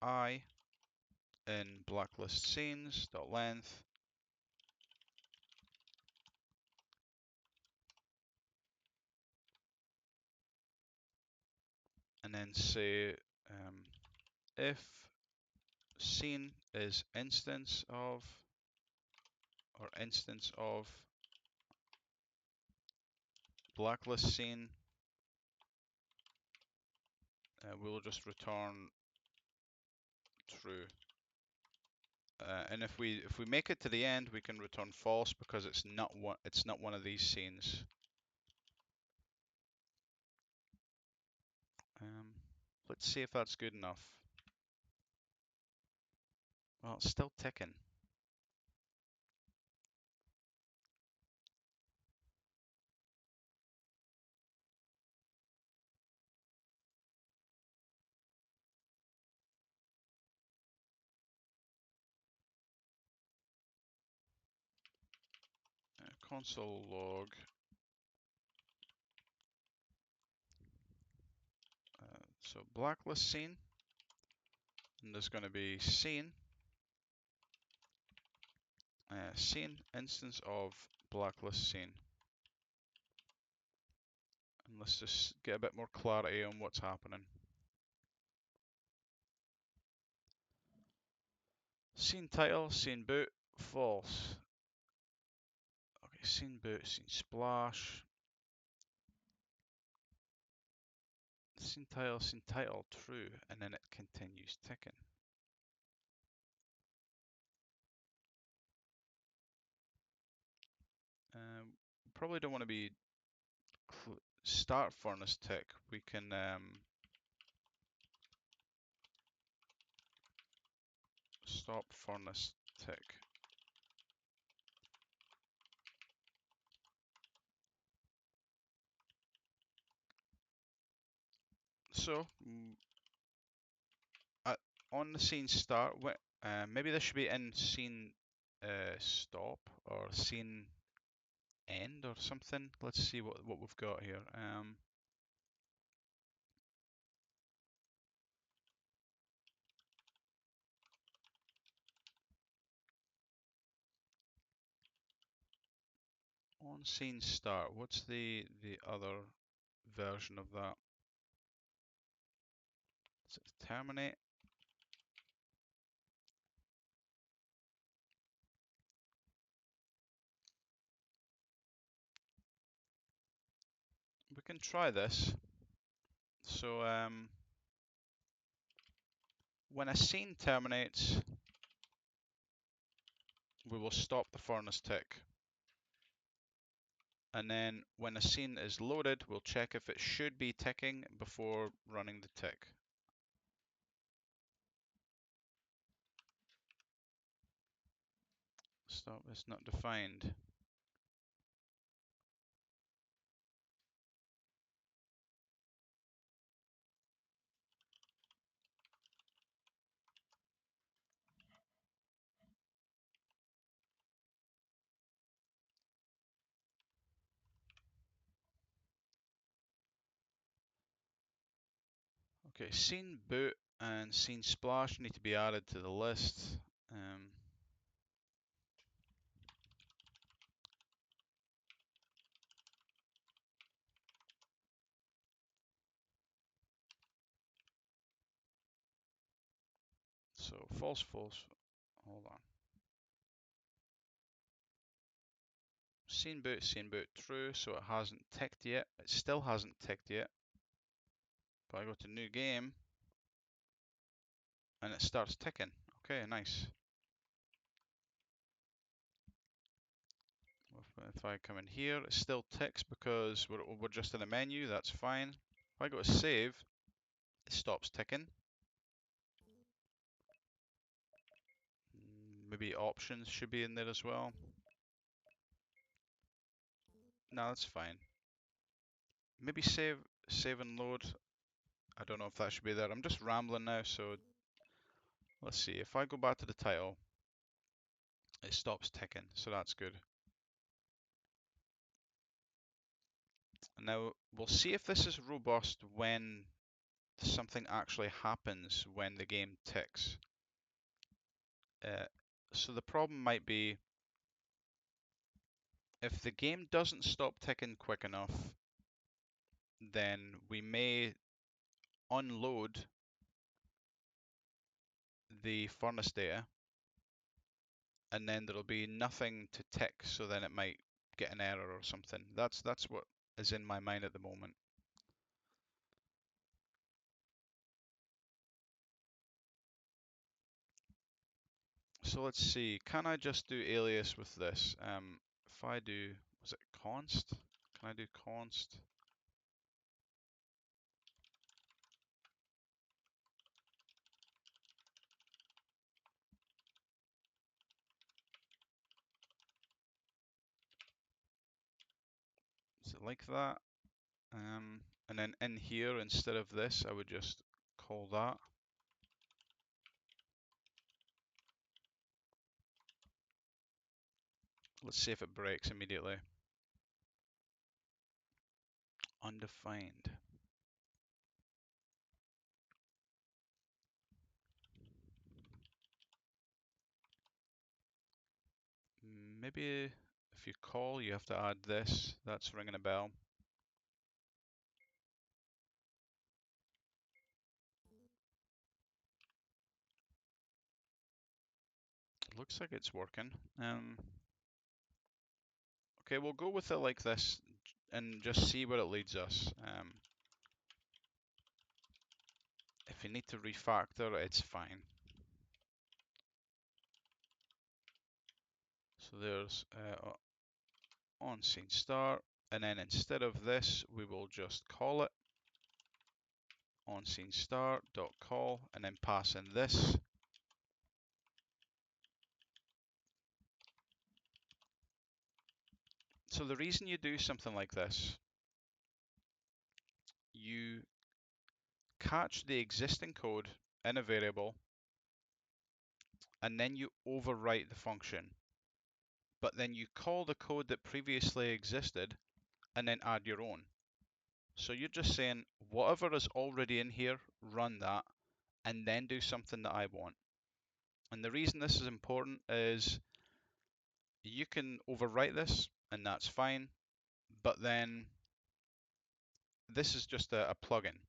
I in blacklist scenes dot length, and then say if scene is instance of blacklist scene, we'll just return true. And if we make it to the end, we can return false because it's not one of these scenes. Let's see if that's good enough. Well, it's still ticking. Console log. So blacklist scene, and there's going to be scene instance of blacklist scene. And let's just get a bit more clarity on what's happening. Scene title, scene boot, false. Okay, scene boot, scene splash. Scene title, true, and then it continues ticking. Probably don't want to be start furnace tick. We can stop furnace tick. So on the scene start, maybe this should be in scene stop or scene end or something. Let's see what we've got here. On scene start, what's the other version of that? Is it terminate? We can try this. So when a scene terminates, we will stop the furnace tick. And then when a scene is loaded, we'll check if it should be ticking before running the tick. Stop is not defined. Okay, scene boot and scene splash need to be added to the list. So false, false. Hold on. Scene boot, true. So it hasn't ticked yet. It still hasn't ticked yet. But I go to new game and it starts ticking. Okay, nice. If I come in here, it still ticks because we're just in a menu. That's fine. If I go to save, it stops ticking. Maybe options should be in there as well. No, that's fine. Maybe save and load. I don't know if that should be there. I'm just rambling now, so let's see. If I go back to the title, it stops ticking, so that's good. Now we'll see if this is robust when something actually happens when the game ticks. So the problem might be if the game doesn't stop ticking quick enough, then we may unload the furnace data and then there'll be nothing to tick, so then it might get an error or something. That's what is in my mind at the moment. So let's see, can I just do alias with this? If I do, was it const? Can I do const? Is it like that? And then in here, instead of this, I would just call that. Let's see if it breaks immediately. Undefined. Maybe if you call, you have to add this. That's ringing a bell. Looks like it's working. Okay, we'll go with it like this and just see where it leads us. If you need to refactor, it's fine. So there's on scene start, and then instead of this, we will just call it on scene start dot call, and then pass in this. So the reason you do something like this, you catch the existing code in a variable, and then you overwrite the function. But then you call the code that previously existed, and then add your own. So you're just saying, whatever is already in here, run that, and then do something that I want. And the reason this is important is you can overwrite this, and that's fine, but then this is just a plugin,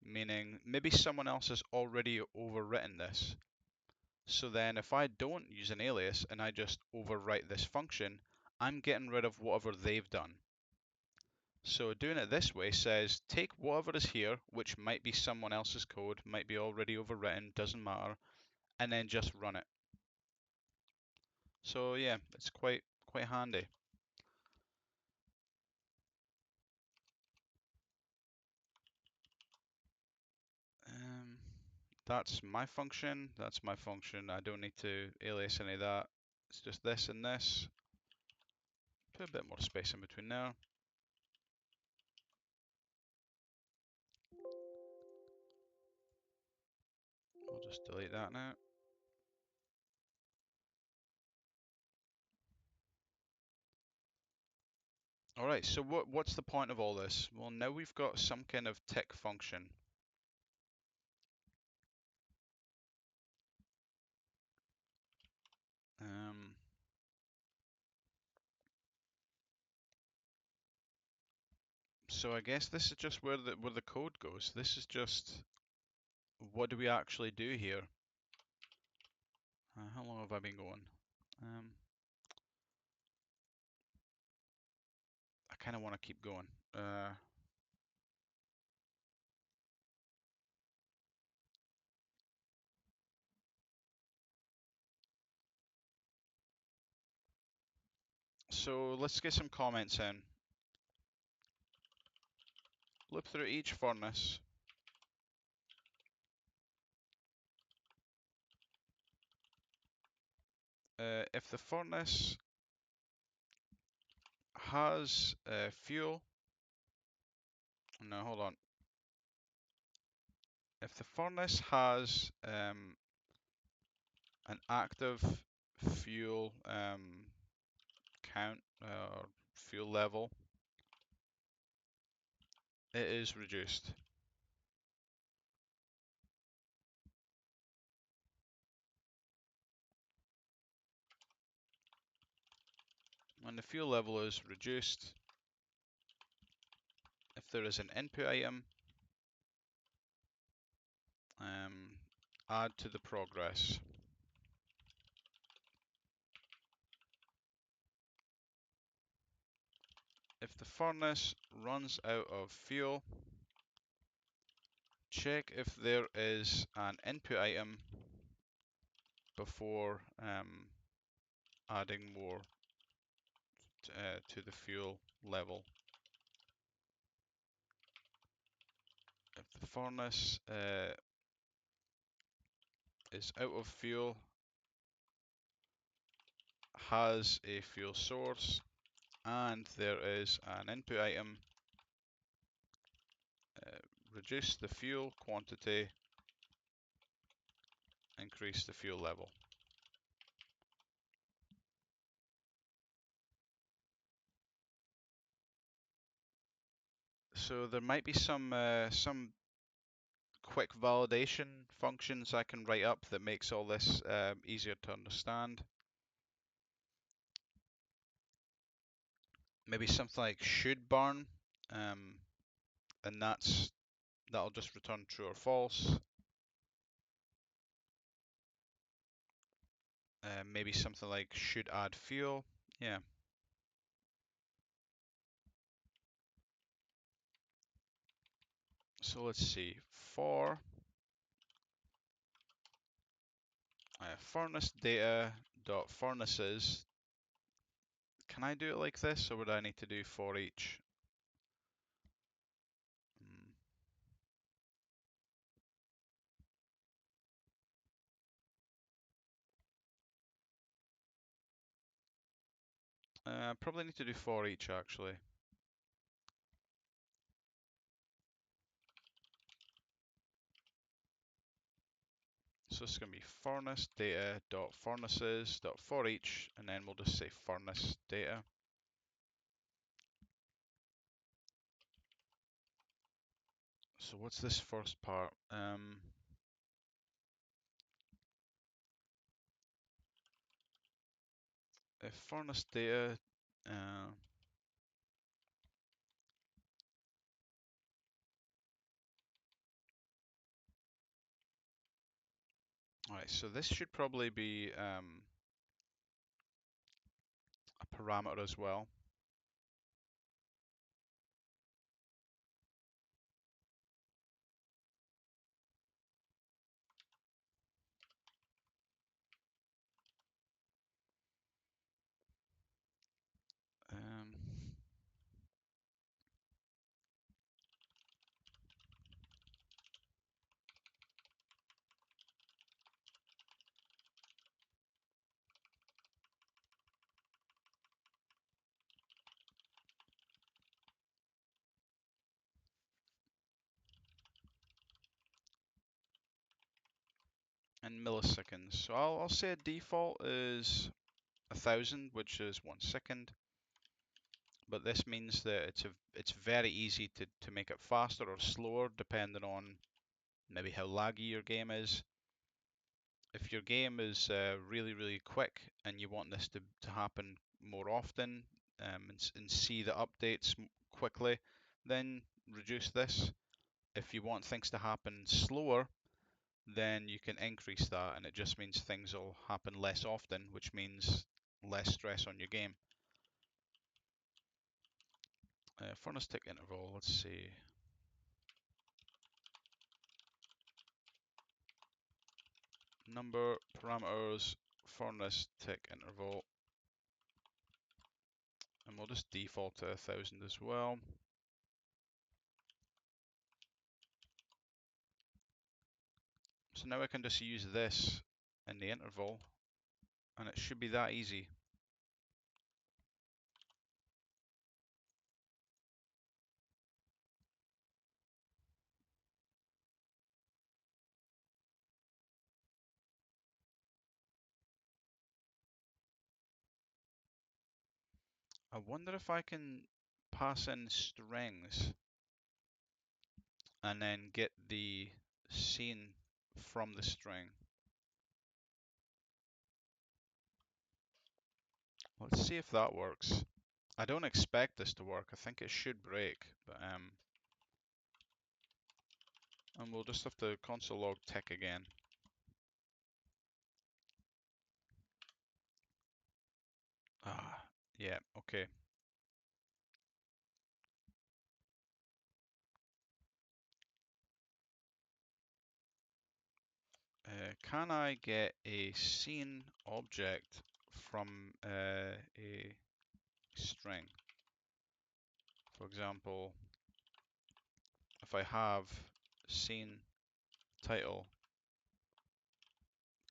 meaning maybe someone else has already overwritten this. So then if I don't use an alias and I just overwrite this function, I'm getting rid of whatever they've done. So doing it this way says take whatever is here, which might be someone else's code, might be already overwritten, doesn't matter, and then just run it. So yeah, it's quite handy. Um, that's my function. That's my function. I don't need to alias any of that. It's just this and this. Put a bit more space in between there. We'll just delete that now. All right, so what's the point of all this? Well, now we've got some kind of tick function. Um, so I guess this is just where the code goes. This is just what do we actually do here? How long have I been going? Um, I kind of want to keep going. So let's get some comments in. Look through each furnace. If the furnace has fuel, no, hold on. If the furnace has an active fuel count or fuel level, it is reduced. and the fuel level is reduced. If there is an input item, add to the progress. If the furnace runs out of fuel, check if there is an input item before adding more to the fuel level. If the furnace is out of fuel, has a fuel source, and there is an input item, reduce the fuel quantity, increase the fuel level. So there might be some quick validation functions I can write up that makes all this easier to understand. Maybe something like should burn, and that'll just return true or false. Maybe something like should add fuel. Yeah. So let's see. For furnace data dot furnaces, can I do it like this, or would I need to do for each? Probably need to do for each actually. So this is going to be furnace data dot furnaces dot for each, and then we'll just say furnace data. So what's this first part? If furnace data, alright, so this should probably be a parameter as well. Um, in milliseconds. So I'll say a default is 1,000, which is 1 second. But this means that it's very easy to make it faster or slower depending on maybe how laggy your game is. If your game is really quick and you want this to happen more often, and see the updates quickly, then reduce this. If you want things to happen slower, then you can increase that, and it just means things will happen less often, which means less stress on your game. Furnace tick interval, let's see. Number, parameters, furnace tick interval, and we'll just default to 1,000 as well. So now I can just use this in the interval, and it should be that easy. I wonder if I can pass in strings and then get the scene from the string. Let's see if that works. I don't expect this to work. I think it should break, but and we'll just have to console log tick again. Ah, yeah, okay. Can I get a scene object from a string? For example, if I have scene title,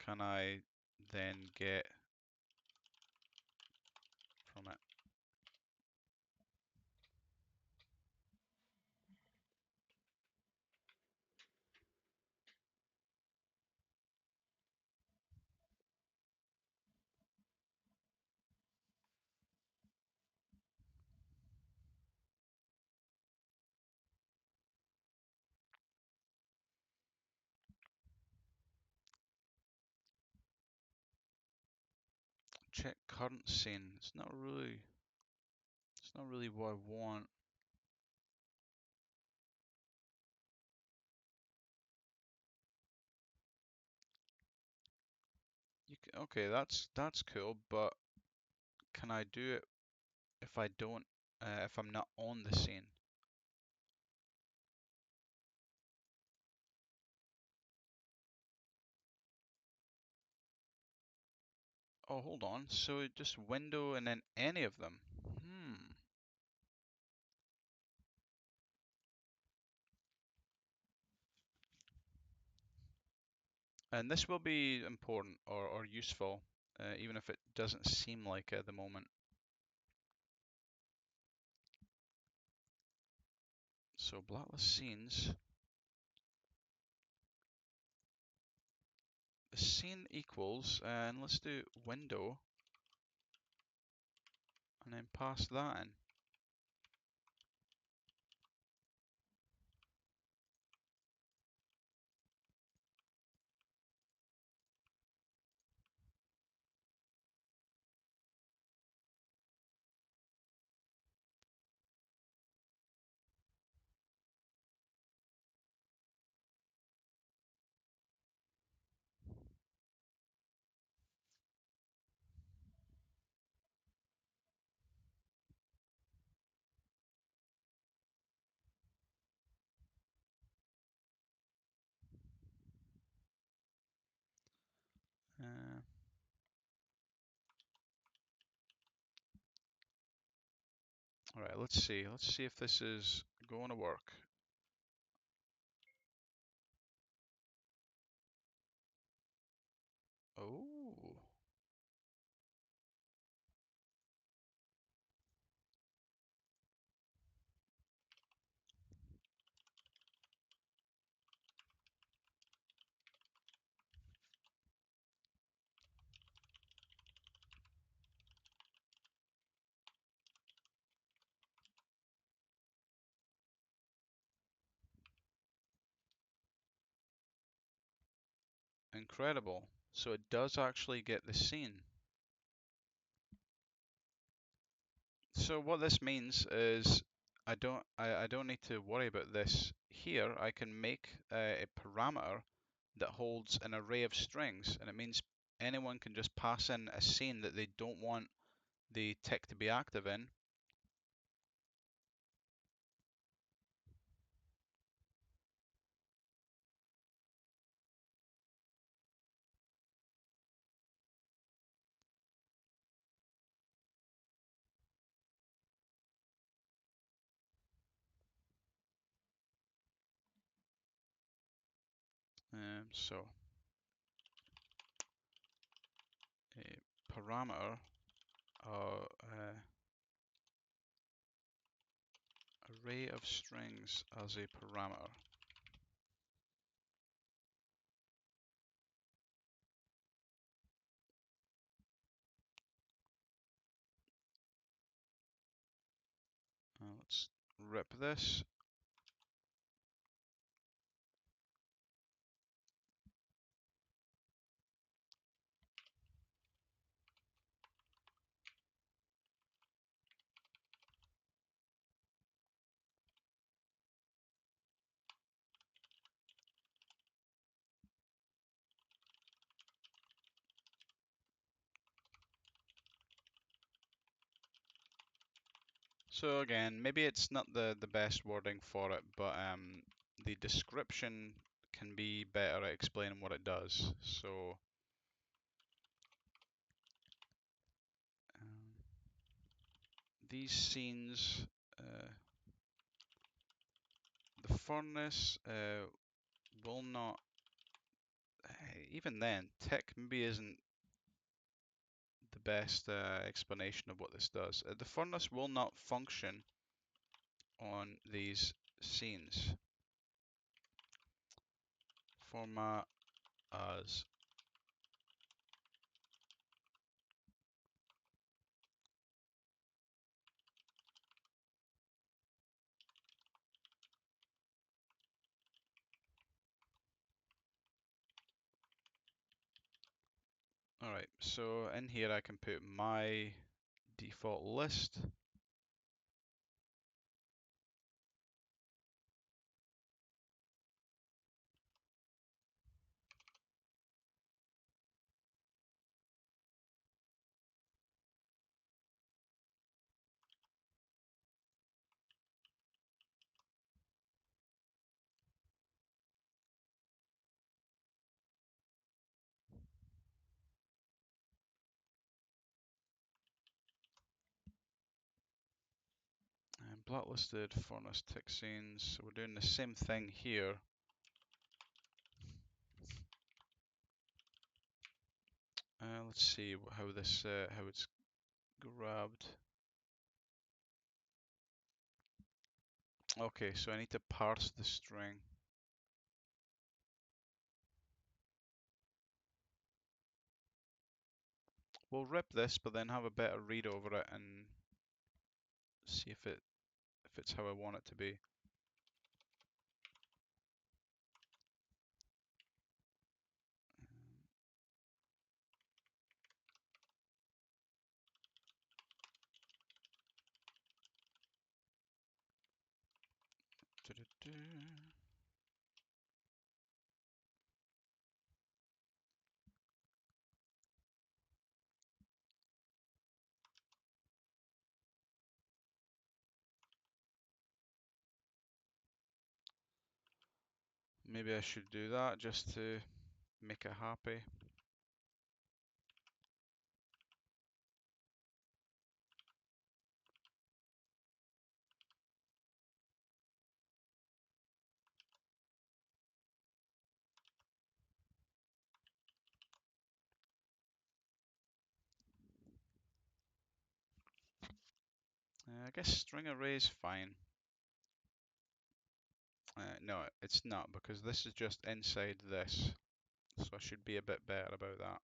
can I then get from it? Check current scene. It's not really what I want. Okay, that's cool, but can I do it if I don't, if I'm not on the scene? Oh, hold on. So just window and then any of them. Hmm. And this will be important or useful, even if it doesn't seem like it at the moment. So blacklist scenes. The scene equals, and let's do window, and then pass that in. Uh, all right, let's see. Let's see if this is going to work. Oh, incredible. So it does actually get the scene. So what this means is I don't need to worry about this here. I can make a parameter that holds an array of strings, and it means anyone can just pass in a scene that they don't want the tick to be active in. So a parameter array of strings as a parameter. Let's rip this. So again, maybe it's not the best wording for it, but the description can be better at explaining what it does. So um, these scenes, the furnace will not. Even then, tick maybe isn't the best explanation of what this does. The furnace will not function on these scenes. Format as. Alright, so in here I can put my default list. And blacklisted furnace tick scenes. So we're doing the same thing here. Let's see how this how it's grabbed. Okay, so I need to parse the string. We'll rip this, but then have a better read over it and see if it's how I want it to be. Maybe I should do that just to make it happy. I guess string array is fine. No, it's not, because this is just inside this. So I should be a bit better about that.